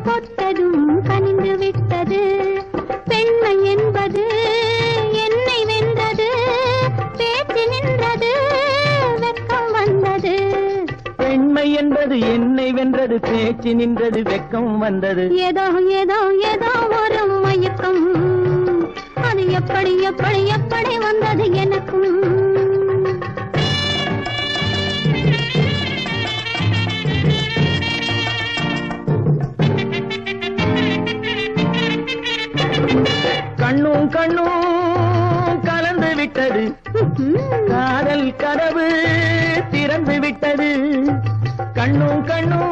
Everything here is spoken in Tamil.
கொத்ததும் கனிந்து விட்டது. பெண்மை என்பது என்னை வென்றது, பேச்சு நின்றது, வெட்கம் வந்தது. பெண்மை என்பது என்னை வென்றது, பேச்சு நின்றது, வெட்கம் வந்தது. ஏதோ ஏதோ ஏதோ ஒரு மயக்கம், அது எப்படி எப்படி எப்படி வந்தது எனக்கும். கண்ணும் கண்ணும் கலந்து விட்டது, காதல் கதவு திறந்து விட்டது. கண்ணும் கண்ணும்